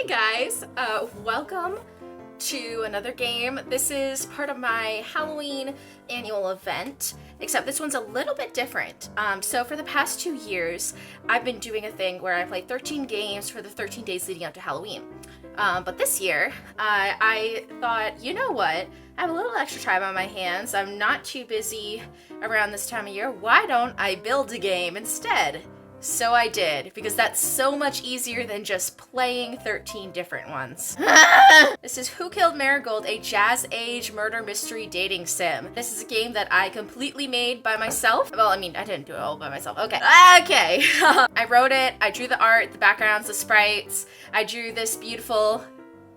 Hey guys, welcome to another game. This is part of my Halloween annual event, except this one's a little bit different. So for the past 2 years, I've been doing a thing where I play 13 games for the 13 days leading up to Halloween. But this year, I thought, you know what? I have a little extra time on my hands. I'm not too busy around this time of year. Why don't I build a game instead? So I did, because that's so much easier than just playing 13 different ones. This is Who Killed Marigold, a jazz age murder mystery dating sim. This is a game that I completely made by myself. Well, I mean, I didn't do it all by myself. Okay. I wrote it, I drew the art, the backgrounds, the sprites. I drew this beautiful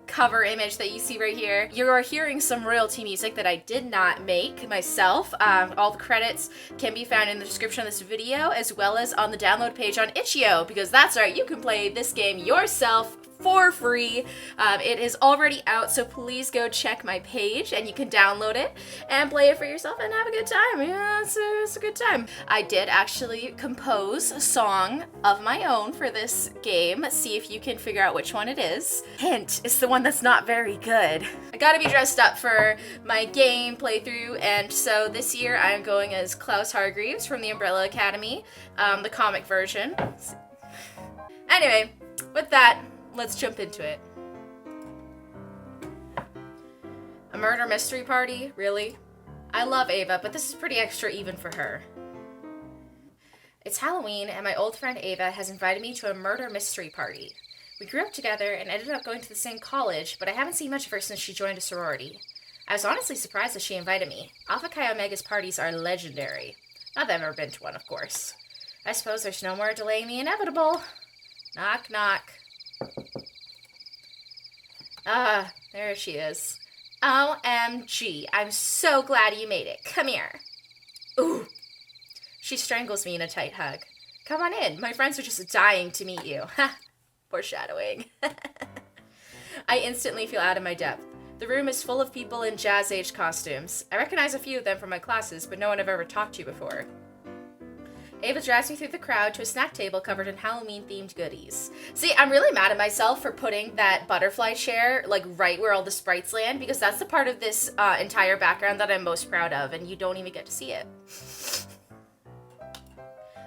cover image that you see right here. You are hearing some royalty music that I did not make myself. All the credits can be found in the description of this video, as well as on the download page on itch.io, because that's right, you can play this game yourself for free. It is already out, so please go check my page and you can download it and play it for yourself and have a good time. Yeah, it's a good time. I did actually compose a song of my own for this game. See if you can figure out which one it is. Hint, it's the one that's not very good. I gotta be dressed up for my game playthrough, and so this year I am going as Klaus Hargreaves from the Umbrella Academy, the comic version. Anyway, with that, let's jump into it. A murder mystery party? Really? I love Ava, but this is pretty extra even for her. It's Halloween, and my old friend Ava has invited me to a murder mystery party. We grew up together and ended up going to the same college, but I haven't seen much of her since she joined a sorority. I was honestly surprised that she invited me. Alpha Chi Omega's parties are legendary. Not that I've ever been to one, of course. I suppose there's no more delaying the inevitable. Knock, knock. There she is. OMG, I'm so glad you made it. Come here. Ooh. She strangles me in a tight hug. Come on in. My friends are just dying to meet you. Ha. Foreshadowing. I instantly feel out of my depth. The room is full of people in jazz-age costumes. I recognize a few of them from my classes, but no one I've ever talked to before. Ava drives me through the crowd to a snack table covered in Halloween-themed goodies. See, I'm really mad at myself for putting that butterfly chair, like, right where all the sprites land, because that's the part of this entire background that I'm most proud of, and you don't even get to see it.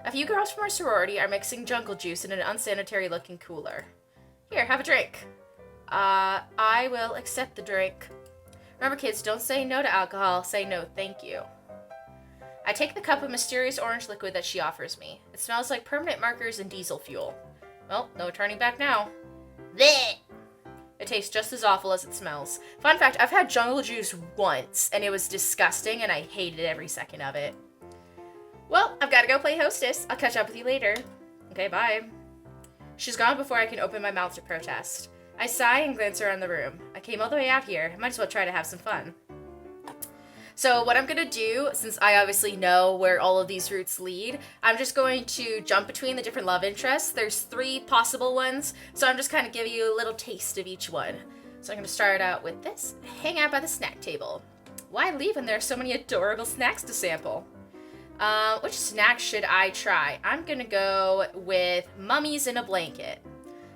A few girls from our sorority are mixing jungle juice in an unsanitary-looking cooler. Here, have a drink. I will accept the drink. Remember, kids, don't say no to alcohol. Say no, thank you. I take the cup of mysterious orange liquid that she offers me. It smells like permanent markers and diesel fuel. Well, no turning back now. Blech! It tastes just as awful as it smells. Fun fact, I've had jungle juice once, and it was disgusting, and I hated every second of it. Well, I've got to go play hostess. I'll catch up with you later. Okay, bye. She's gone before I can open my mouth to protest. I sigh and glance around the room. I came all the way out here. I might as well try to have some fun. So what I'm going to do, since I obviously know where all of these routes lead, I'm just going to jump between the different love interests. There's 3 possible ones, so I'm just kind of giving you a little taste of each one. So I'm going to start out with this. Hang out by the snack table. Why leave when there are so many adorable snacks to sample? Which snack should I try? I'm going to go with mummies in a blanket.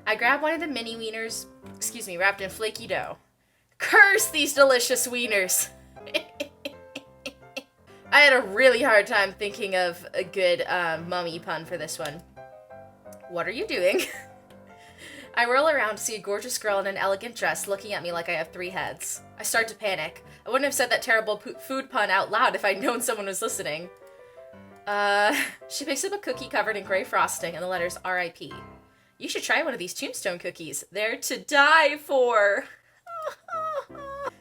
I grab one of the mini wieners, wrapped in flaky dough. Curse these delicious wieners! I had a really hard time thinking of a good mummy pun for this one. What are you doing? I whirl around to see a gorgeous girl in an elegant dress looking at me like I have 3 heads. I start to panic. I wouldn't have said that terrible food pun out loud if I'd known someone was listening. She picks up a cookie covered in gray frosting and the letters R.I.P. You should try one of these tombstone cookies. They're to die for.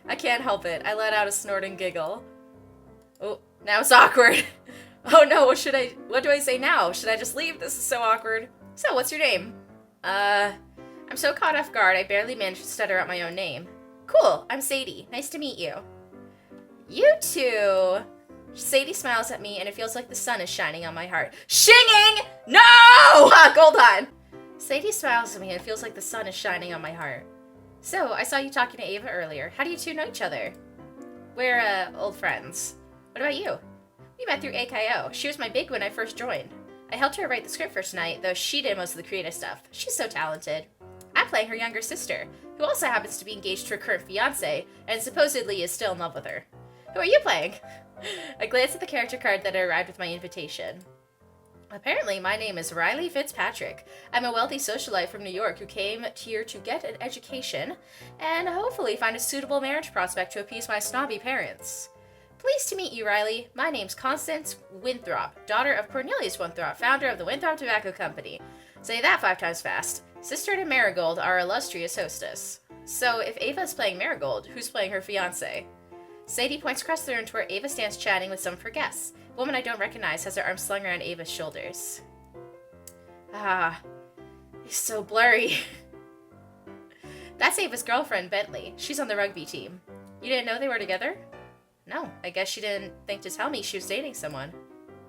I can't help it. I let out a snorting giggle. Oh, now it's awkward. Oh no, what do I say now? Should I just leave? This is so awkward. So, what's your name? I'm so caught off guard, I barely managed to stutter out my own name. Cool, I'm Sadie. Nice to meet you. You too. Sadie smiles at me and it feels like the sun is shining on my heart. Shinging! No! Hold on. Sadie smiles at me and it feels like the sun is shining on my heart. So, I saw you talking to Ava earlier. How do you two know each other? We're, old friends. What about you? We met through AKO. She was my big when I first joined. I helped her write the script first night, though she did most of the creative stuff. She's so talented. I'm I'm playing her younger sister, who also happens to be engaged to her current fiancé, and supposedly is still in love with her. Who are you playing? I glanced at the character card that arrived with my invitation. Apparently, my name is Riley Fitzpatrick. I'm a wealthy socialite from New York who came here to get an education and hopefully find a suitable marriage prospect to appease my snobby parents. Pleased to meet you, Riley. My name's Constance Winthrop, daughter of Cornelius Winthrop, founder of the Winthrop Tobacco Company. Say that 5 times fast. Sister to Marigold, our illustrious hostess. So, if Ava's playing Marigold, who's playing her fiancé? Sadie points across the room to where Ava stands chatting with some of her guests. A woman I don't recognize has her arm slung around Ava's shoulders. Ah, he's so blurry. That's Ava's girlfriend, Bentley. She's on the rugby team. You didn't know they were together? No, I guess she didn't think to tell me she was dating someone.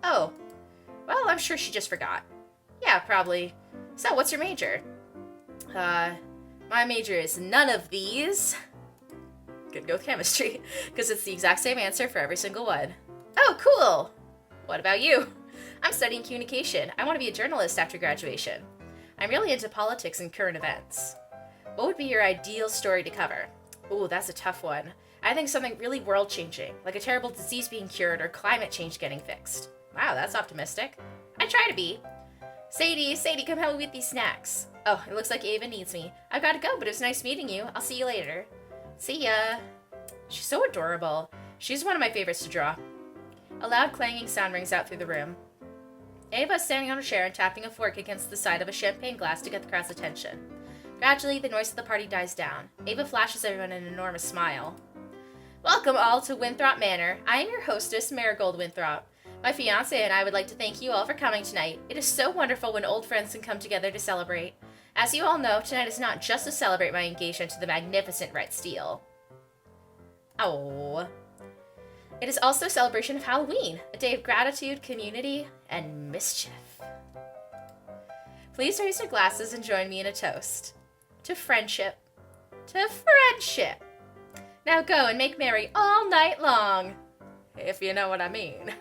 Oh, well, I'm sure she just forgot. Yeah, probably. So, what's your major? My major is none of these. Could go with chemistry, because it's the exact same answer for every single one. Oh, cool! What about you? I'm studying communication. I want to be a journalist after graduation. I'm really into politics and current events. What would be your ideal story to cover? Ooh, that's a tough one. I think something really world-changing, like a terrible disease being cured or climate change getting fixed. Wow, that's optimistic. I try to be. Sadie, come help me with these snacks. Oh, it looks like Ava needs me. I've got to go, but it was nice meeting you. I'll see you later. See ya. She's so adorable. She's one of my favorites to draw. A loud clanging sound rings out through the room. Ava is standing on a chair and tapping a fork against the side of a champagne glass to get the crowd's attention. Gradually, the noise of the party dies down. Ava flashes everyone an enormous smile. Welcome all to Winthrop Manor. I am your hostess, Marigold Winthrop. My fiancé and I would like to thank you all for coming tonight. It is so wonderful when old friends can come together to celebrate. As you all know, tonight is not just to celebrate my engagement to the magnificent Rhett Steele. Oh. It is also a celebration of Halloween, a day of gratitude, community, and mischief. Please raise your glasses and join me in a toast. To friendship. To friendship. Now go and make merry all night long. If you know what I mean.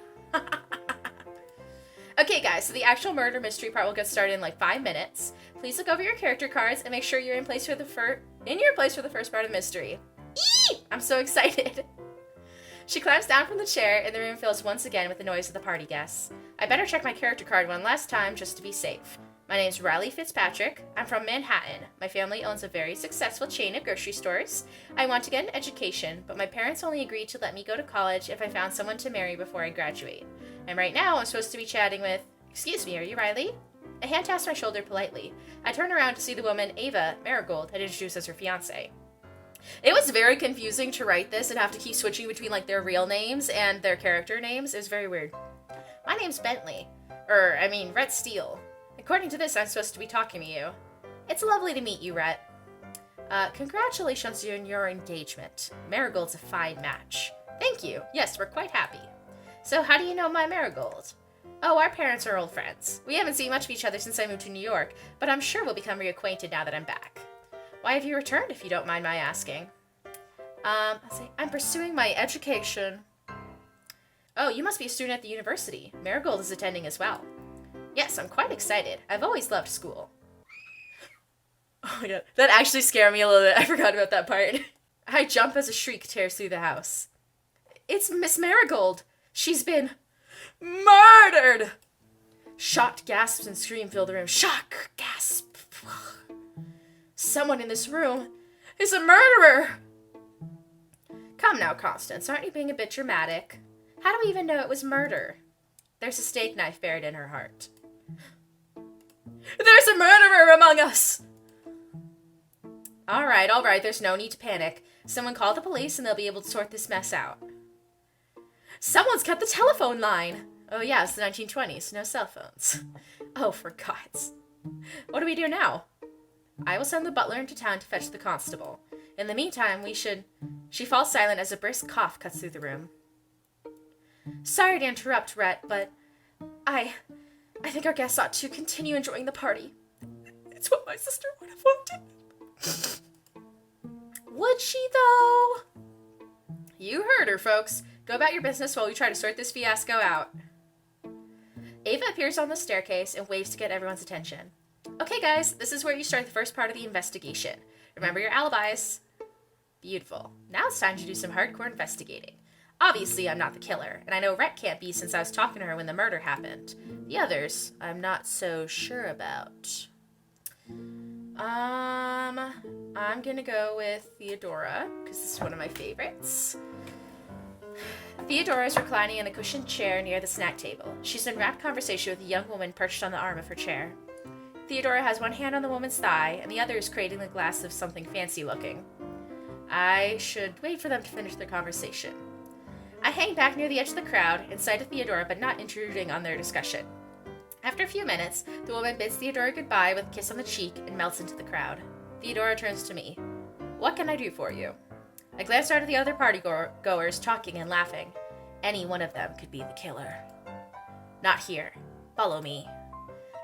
Okay, guys, so the actual murder mystery part will get started in like 5 minutes. Please look over your character cards and make sure you're in your place for the first part of the mystery. Eee! I'm so excited. She climbs down from the chair and the room fills once again with the noise of the party guests. I better check my character card one last time just to be safe. My name's Riley Fitzpatrick. I'm from Manhattan. My family owns a very successful chain of grocery stores. I want to get an education, but my parents only agreed to let me go to college if I found someone to marry before I graduate. And right now I'm supposed to be chatting with... Excuse me, are you Riley? A hand taps my shoulder politely. I turn around to see the woman Ava Marigold had introduced as her fiancé. It was very confusing to write this and have to keep switching between like their real names and their character names. It was very weird. My name's Bentley. Rhett Steele. According to this, I'm supposed to be talking to you. It's lovely to meet you, Rhett. Congratulations on your engagement. Marigold's a fine match. Thank you. Yes, we're quite happy. So how do you know my Marigold? Oh, our parents are old friends. We haven't seen much of each other since I moved to New York, but I'm sure we'll become reacquainted now that I'm back. Why have you returned, if you don't mind my asking? I'm pursuing my education. Oh, you must be a student at the university. Marigold is attending as well. Yes, I'm quite excited. I've always loved school. Oh my god, that actually scared me a little bit. I forgot about that part. I jump as a shriek tears through the house. It's Miss Marigold. She's been murdered! Shocked gasps and scream fill the room. Shock! Gasp! Someone in this room is a murderer! Come now, Constance, aren't you being a bit dramatic? How do we even know it was murder? There's a steak knife buried in her heart. There's a murderer among us! Alright, there's no need to panic. Someone call the police and they'll be able to sort this mess out. Someone's cut the telephone line! Oh yeah, it's the 1920s, no cell phones. Oh, for God's... What do we do now? I will send the butler into town to fetch the constable. In the meantime, we should... She falls silent as a brisk cough cuts through the room. Sorry to interrupt, Rhett, but... I think our guests ought to continue enjoying the party. It's what my sister would have wanted. Would she, though? You heard her, folks. Go about your business while we try to sort this fiasco out. Ava appears on the staircase and waves to get everyone's attention. Okay, guys, this is where you start the first part of the investigation. Remember your alibis. Beautiful. Now it's time to do some hardcore investigating. Obviously, I'm not the killer, and I know Rhett can't be since I was talking to her when the murder happened. The others, I'm not so sure about. I'm gonna go with Theodora, because this is one of my favorites. Theodora is reclining in a cushioned chair near the snack table. She's in rapt conversation with a young woman perched on the arm of her chair. Theodora has one hand on the woman's thigh, and the other is creating a glass of something fancy looking. I should wait for them to finish their conversation. I hang back near the edge of the crowd, in sight of Theodora, but not intruding on their discussion. After a few minutes, the woman bids Theodora goodbye with a kiss on the cheek and melts into the crowd. Theodora turns to me. What can I do for you? I glanced out at the other party-goers talking and laughing. Any one of them could be the killer. Not here. Follow me.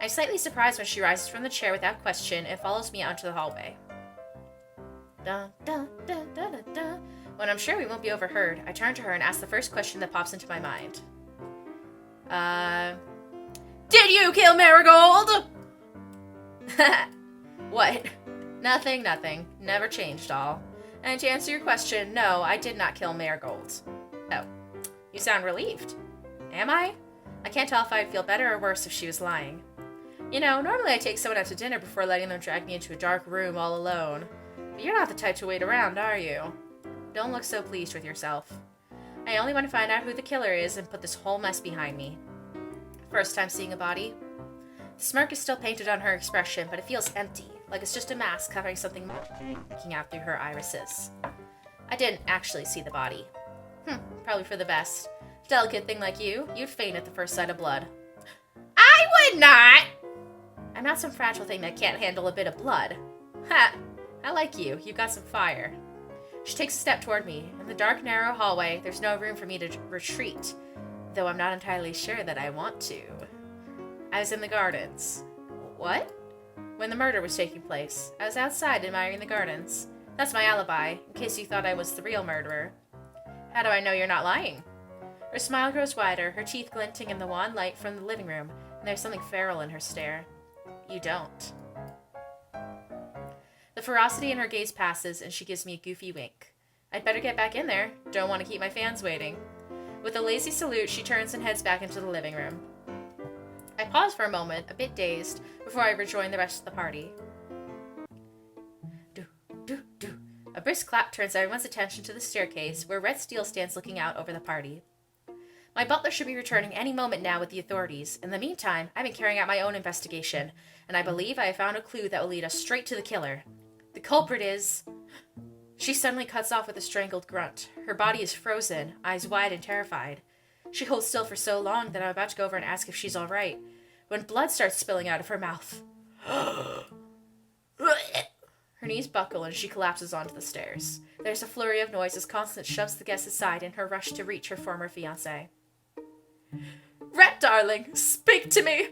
I'm slightly surprised when she rises from the chair without question and follows me out into the hallway. Dun, dun, dun, dun, dun, dun. When I'm sure we won't be overheard, I turn to her and ask the first question that pops into my mind. Did you kill Marigold? What? Nothing. Never changed, doll. And to answer your question, no, I did not kill Marigold. Oh, you sound relieved. Am I? I can't tell if I'd feel better or worse if she was lying. You know, normally I take someone out to dinner before letting them drag me into a dark room all alone. But you're not the type to wait around, are you? Don't look so pleased with yourself. I only want to find out who the killer is and put this whole mess behind me. First time seeing a body. The smirk is still painted on her expression, but it feels empty, like it's just a mask covering something looking out through her irises. I didn't actually see the body. Probably for the best. Delicate thing like you, you'd faint at the first sight of blood. I would not! I'm not some fragile thing that can't handle a bit of blood. Ha! I like you. You've got some fire. She takes a step toward me. In the dark, narrow hallway, there's no room for me to retreat, though I'm not entirely sure that I want to. I was in the gardens. What? When the murder was taking place. I was outside admiring the gardens. That's my alibi, in case you thought I was the real murderer. How do I know you're not lying? Her smile grows wider, her teeth glinting in the wan light from the living room, and there's something feral in her stare. You don't. The ferocity in her gaze passes, and she gives me a goofy wink. I'd better get back in there. Don't want to keep my fans waiting. With a lazy salute, she turns and heads back into the living room. I pause for a moment, a bit dazed, before I rejoin the rest of the party. Do. A brisk clap turns everyone's attention to the staircase, where Red Steel stands looking out over the party. My butler should be returning any moment now with the authorities. In the meantime, I've been carrying out my own investigation, and I believe I have found a clue that will lead us straight to the killer. The culprit is... She suddenly cuts off with a strangled grunt. Her body is frozen, eyes wide and terrified. She holds still for so long that I'm about to go over and ask if she's all right, when blood starts spilling out of her mouth. Her knees buckle and she collapses onto the stairs. There's a flurry of noise as Constance shoves the guest aside in her rush to reach her former fiancé. Rhett, darling, speak to me!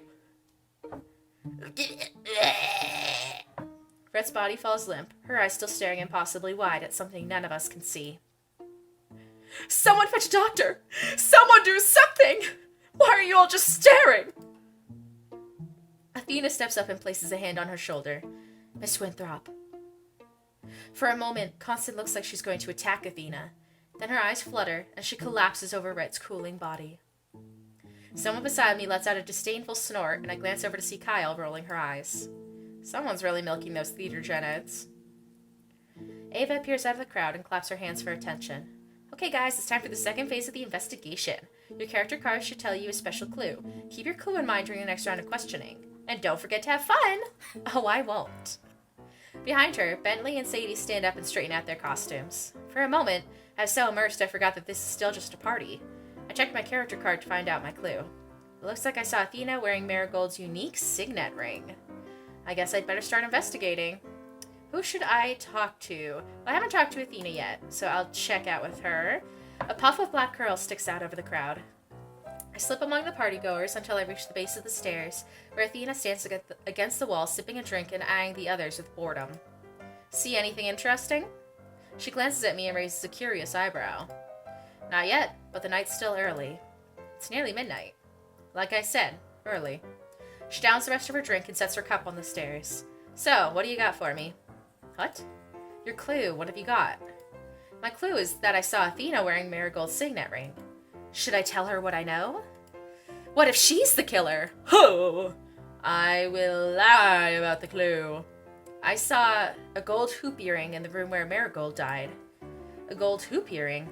Rhett's body falls limp, her eyes still staring impossibly wide at something none of us can see. Someone fetch a doctor! Someone do something! Why are you all just staring? Athena steps up and places a hand on her shoulder. Miss Winthrop. For a moment, Constance looks like she's going to attack Athena. Then her eyes flutter, and she collapses over Rhett's cooling body. Someone beside me lets out a disdainful snort, and I glance over to see Kyle rolling her eyes. Someone's really milking those theater gen eds. Ava appears out of the crowd and claps her hands for attention. Okay guys, it's time for the second phase of the investigation. Your character card should tell you a special clue. Keep your clue in mind during the next round of questioning. And don't forget to have fun! Oh, I won't. Behind her, Bentley and Sadie stand up and straighten out their costumes. For a moment, I was so immersed I forgot that this is still just a party. I checked my character card to find out my clue. It looks like I saw Athena wearing Marigold's unique signet ring. I guess I'd better start investigating. Who should I talk to? Well, I haven't talked to Athena yet, so I'll check out with her. A puff of black curl sticks out over the crowd. I slip among the partygoers until I reach the base of the stairs, where Athena stands against the wall, sipping a drink and eyeing the others with boredom. See anything interesting? She glances at me and raises a curious eyebrow. Not yet, but the night's still early. It's nearly midnight. Like I said, early. She downs the rest of her drink and sets her cup on the stairs. So, what do you got for me? What? Your clue, what have you got? My clue is that I saw Athena wearing Marigold's signet ring. Should I tell her what I know? What if she's the killer? Ho! I will lie about the clue. I saw a gold hoop earring in the room where Marigold died. A gold hoop earring?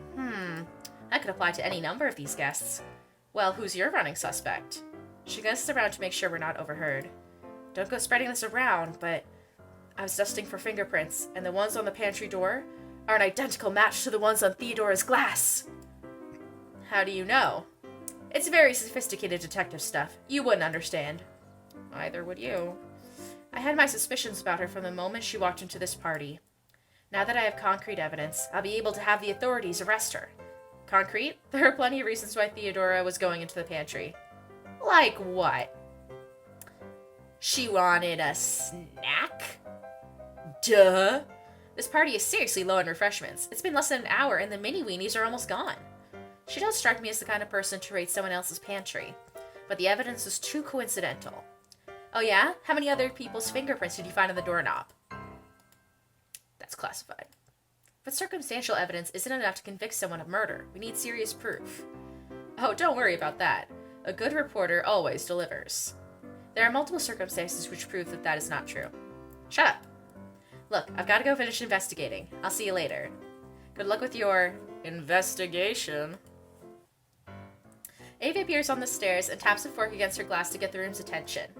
That could apply to any number of these guests. Well, who's your running suspect? She glances around to make sure we're not overheard. Don't go spreading this around, but I was dusting for fingerprints, and the ones on the pantry door are an identical match to the ones on Theodora's glass. How do you know? It's very sophisticated detective stuff. You wouldn't understand. Either would you. I had my suspicions about her from the moment she walked into this party. Now that I have concrete evidence, I'll be able to have the authorities arrest her. Concrete? There are plenty of reasons why Theodora was going into the pantry. Like what? She wanted a snack? Duh. This party is seriously low on refreshments. It's been less than an hour and the mini-weenies are almost gone. She does strike me as the kind of person to raid someone else's pantry, but the evidence is too coincidental. Oh yeah? How many other people's fingerprints did you find on the doorknob? That's classified. But circumstantial evidence isn't enough to convict someone of murder. We need serious proof. Oh, don't worry about that. A good reporter always delivers. There are multiple circumstances which prove that that is not true. Shut up. Look, I've got to go finish investigating. I'll see you later. Good luck with your investigation. Ava appears on the stairs and taps a fork against her glass to get the room's attention.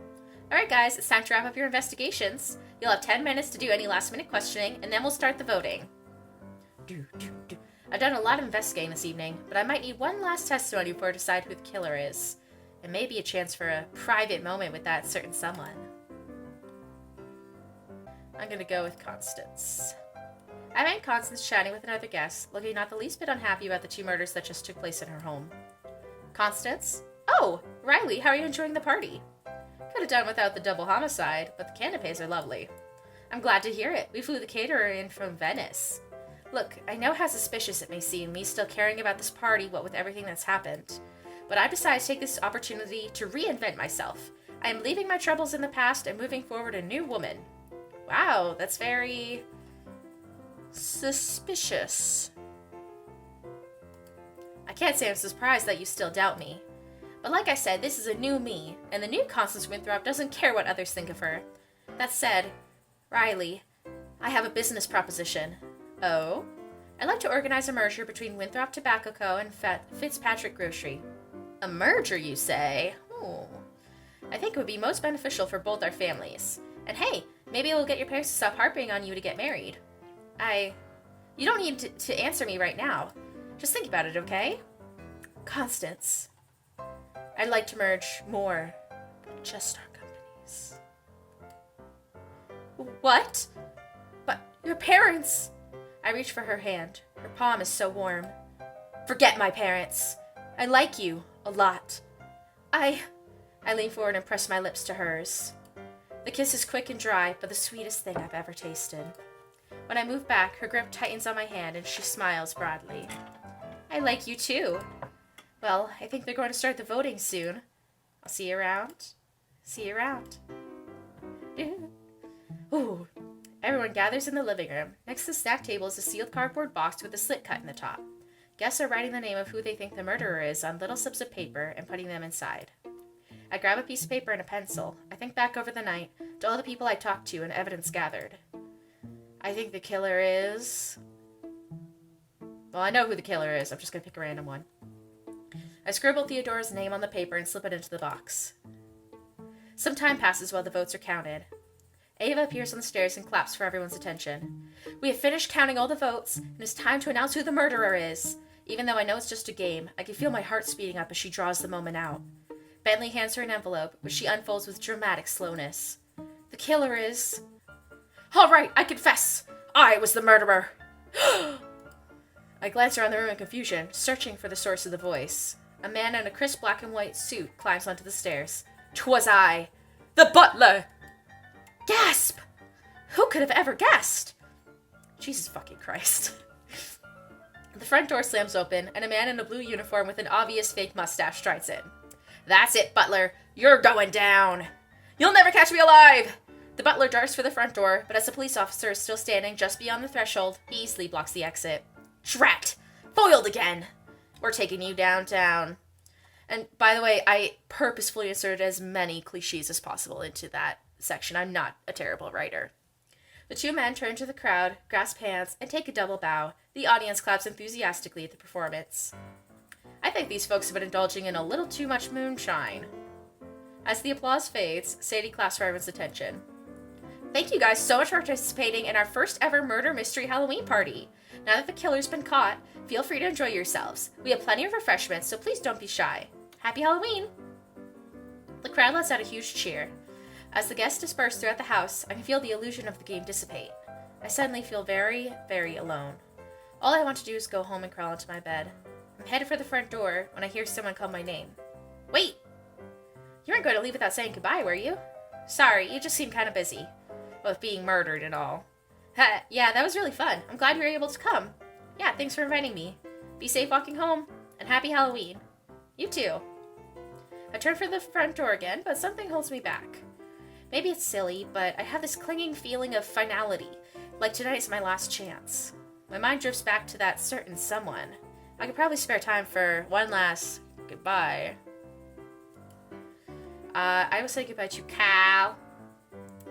Alright guys, it's time to wrap up your investigations. You'll have 10 minutes to do any last-minute questioning, and then we'll start the voting. I've done a lot of investigating this evening, but I might need one last testimony before I decide who the killer is. And maybe a chance for a private moment with that certain someone. I'm gonna go with Constance. I met Constance chatting with another guest, looking not the least bit unhappy about the 2 murders that just took place in her home. Constance? Oh, Riley, how are you enjoying the party? Could have done without the double homicide, but the canapes are lovely. I'm glad to hear it. We flew the caterer in from Venice. Look, I know how suspicious it may seem, me still caring about this party, what with everything that's happened. But I've decided to take this opportunity to reinvent myself. I am leaving my troubles in the past and moving forward a new woman. Wow, that's very suspicious. I can't say I'm surprised that you still doubt me. But like I said, this is a new me, and the new Constance Winthrop doesn't care what others think of her. That said, Riley, I have a business proposition. Oh? I'd like to organize a merger between Winthrop Tobacco Co. and Fitzpatrick Grocery. A merger, you say? Oh. I think it would be most beneficial for both our families. And hey, maybe it will get your parents to stop harping on you to get married. You don't need to answer me right now. Just think about it, okay? Constance, I'd like to merge more, but just our companies. What? But your parents... I reach for her hand. Her palm is so warm. Forget my parents. I like you a lot. I lean forward and press my lips to hers. The kiss is quick and dry, but the sweetest thing I've ever tasted. When I move back, her grip tightens on my hand and she smiles broadly. I like you too. Well, I think they're going to start the voting soon. I'll see you around. See you around. Ooh. Everyone gathers in the living room. Next to the snack table is a sealed cardboard box with a slit cut in the top. Guests are writing the name of who they think the murderer is on little slips of paper and putting them inside. I grab a piece of paper and a pencil. I think back over the night to all the people I talked to and evidence gathered. I think the killer is... Well, I know who the killer is. I'm just going to pick a random one. I scribble Theodora's name on the paper and slip it into the box. Some time passes while the votes are counted. Ava appears on the stairs and claps for everyone's attention. We have finished counting all the votes, and it's time to announce who the murderer is. Even though I know it's just a game, I can feel my heart speeding up as she draws the moment out. Bentley hands her an envelope, which she unfolds with dramatic slowness. The killer is... All right, I confess. I was the murderer. I glance around the room in confusion, searching for the source of the voice. A man in a crisp black and white suit climbs onto the stairs. 'Twas I, the butler! Gasp! Who could have ever guessed? Jesus fucking Christ. The front door slams open, and a man in a blue uniform with an obvious fake mustache strides in. That's it, butler. You're going down. You'll never catch me alive! The butler darts for the front door, but as the police officer is still standing just beyond the threshold, he easily blocks the exit. Drat! Foiled again! We're taking you downtown. And by the way, I purposefully inserted as many cliches as possible into that section. I'm not a terrible writer. The two men turn to the crowd, grasp hands, and take a double bow. The audience claps enthusiastically at the performance. I think these folks have been indulging in a little too much moonshine. As the applause fades, Sadie claps for everyone's attention. Thank you guys so much for participating in our first ever murder mystery Halloween party. Now that the killer's been caught, feel free to enjoy yourselves. We have plenty of refreshments, so please don't be shy. Happy Halloween! The crowd lets out a huge cheer. As the guests disperse throughout the house, I can feel the illusion of the game dissipate. I suddenly feel very, very alone. All I want to do is go home and crawl into my bed. I'm headed for the front door when I hear someone call my name. Wait! You weren't going to leave without saying goodbye, were you? Sorry, you just seemed kind of busy. With being murdered and all. Yeah, that was really fun. I'm glad you were able to come. Yeah, thanks for inviting me. Be safe walking home, and happy Halloween. You too. I turn for the front door again, but something holds me back. Maybe it's silly, but I have this clinging feeling of finality, like tonight's my last chance. My mind drifts back to that certain someone. I could probably spare time for one last goodbye. I will say goodbye to Kyle.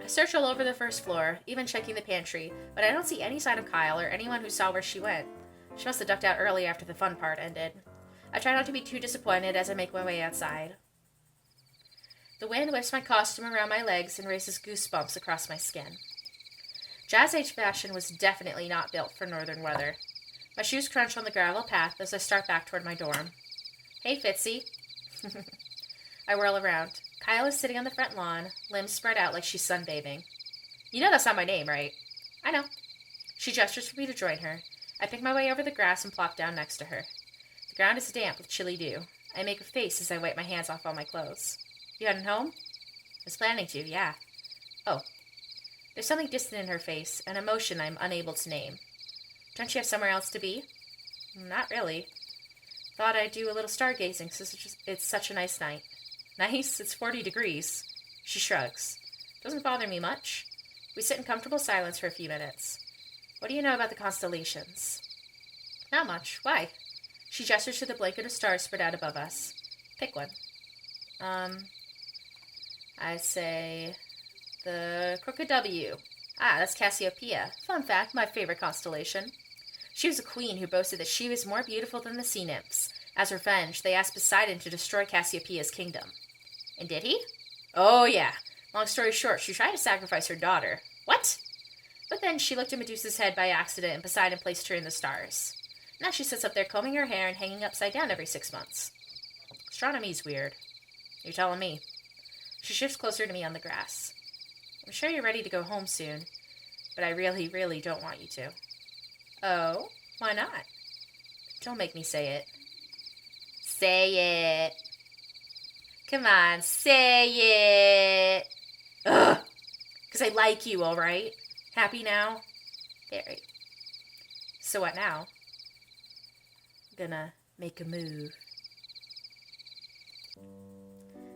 I search all over the first floor, even checking the pantry, but I don't see any sign of Kyle or anyone who saw where she went. She must have ducked out early after the fun part ended. I try not to be too disappointed as I make my way outside. The wind whips my costume around my legs and raises goosebumps across my skin. Jazz Age fashion was definitely not built for northern weather. My shoes crunch on the gravel path as I start back toward my dorm. Hey, Fitzy. I whirl around. Kyle is sitting on the front lawn, limbs spread out like she's sunbathing. You know that's not my name, right? I know. She gestures for me to join her. I pick my way over the grass and plop down next to her. The ground is damp with chilly dew. I make a face as I wipe my hands off all my clothes. You heading home? I was planning to, yeah. Oh. There's something distant in her face, an emotion I'm unable to name. Don't you have somewhere else to be? Not really. Thought I'd do a little stargazing since it's such a nice night. Nice? It's 40 degrees. She shrugs. Doesn't bother me much. We sit in comfortable silence for a few minutes. What do you know about the constellations? Not much. Why? She gestures to the blanket of stars spread out above us. Pick one. I say the Crooked W. Ah, that's Cassiopeia. Fun fact, my favorite constellation. She was a queen who boasted that she was more beautiful than the sea nymphs. As revenge, they asked Poseidon to destroy Cassiopeia's kingdom. And did he? Oh, yeah. Long story short, she tried to sacrifice her daughter. What? But then she looked at Medusa's head by accident and Poseidon placed her in the stars. Now she sits up there combing her hair and hanging upside down every 6 months. Astronomy's weird. You're telling me. She shifts closer to me on the grass. I'm sure you're ready to go home soon, but I really, really don't want you to. Oh? Why not? Don't make me say it. Say it. Come on, say it. Ugh. 'Cause I like you, all right? Happy now? Very. So what now? Gonna make a move.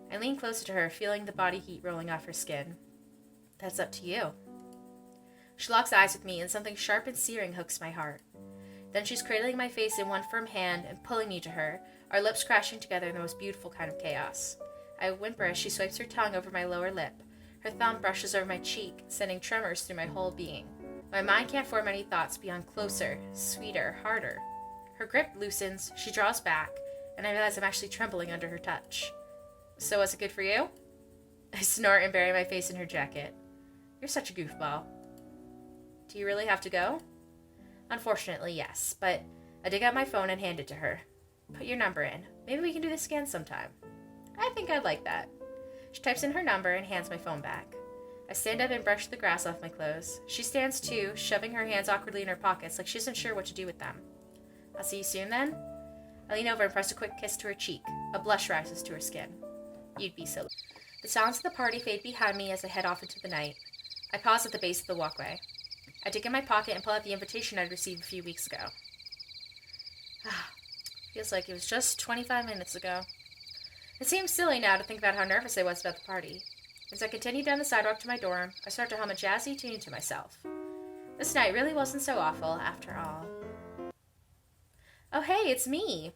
I lean closer to her, feeling the body heat rolling off her skin. That's up to you. She locks eyes with me, and something sharp and searing hooks my heart. Then she's cradling my face in one firm hand and pulling me to her, our lips crashing together in the most beautiful kind of chaos. I whimper as she swipes her tongue over my lower lip. Her thumb brushes over my cheek, sending tremors through my whole being. My mind can't form any thoughts beyond closer, sweeter, harder. Her grip loosens, she draws back, and I realize I'm actually trembling under her touch. So was it good for you? I snort and bury my face in her jacket. You're such a goofball. Do you really have to go? Unfortunately, yes, but I dig out my phone and hand it to her. Put your number in. Maybe we can do this again sometime. I think I'd like that. She types in her number and hands my phone back. I stand up and brush the grass off my clothes. She stands too, shoving her hands awkwardly in her pockets like she isn't sure what to do with them. I'll see you soon then? I lean over and press a quick kiss to her cheek. A blush rises to her skin. You'd be so. The sounds of the party fade behind me as I head off into the night. I pause at the base of the walkway. I dig in my pocket and pull out the invitation I'd received a few weeks ago. Feels like it was just 25 minutes ago. It seems silly now to think about how nervous I was about the party. As I continued down the sidewalk to my dorm, I started to hum a jazzy tune to myself. This night really wasn't so awful, after all. Oh hey, it's me!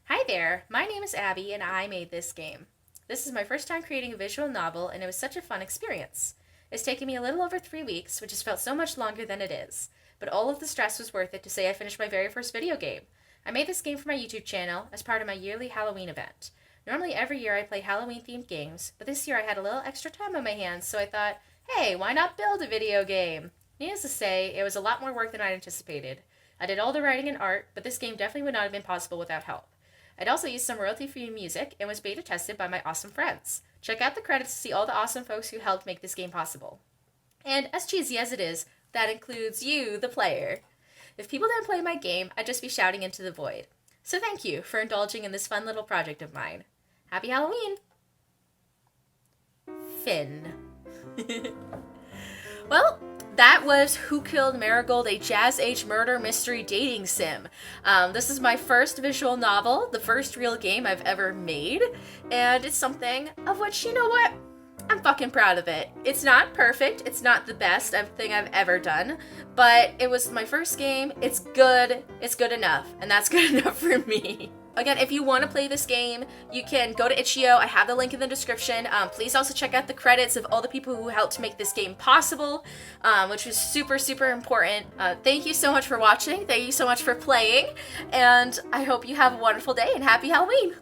Hi there, my name is Abby, and I made this game. This is my first time creating a visual novel, and it was such a fun experience. It's taken me a little over 3 weeks, which has felt so much longer than it is, but all of the stress was worth it to say I finished my very first video game. I made this game for my YouTube channel as part of my yearly Halloween event. Normally every year I play Halloween-themed games, but this year I had a little extra time on my hands, so I thought, hey, why not build a video game? Needless to say, it was a lot more work than I anticipated. I did all the writing and art, but this game definitely would not have been possible without help. I'd also used some royalty-free music and was beta tested by my awesome friends. Check out the credits to see all the awesome folks who helped make this game possible. And as cheesy as it is, that includes you, the player. If people didn't play my game, I'd just be shouting into the void. So thank you for indulging in this fun little project of mine. Happy Halloween! Finn. Well, that was Who Killed Marigold, a Jazz Age murder mystery dating sim. This is my first visual novel, the first real game I've ever made, and it's something of which, you know what? I'm fucking proud of it. It's not perfect, it's not the best thing I've ever done, but it was my first game, it's good enough, and that's good enough for me. Again, if you want to play this game, you can go to itch.io. I have the link in the description. Please also check out the credits of all the people who helped make this game possible, which was super, super important. Thank you so much for watching. Thank you so much for playing, and I hope you have a wonderful day and happy Halloween!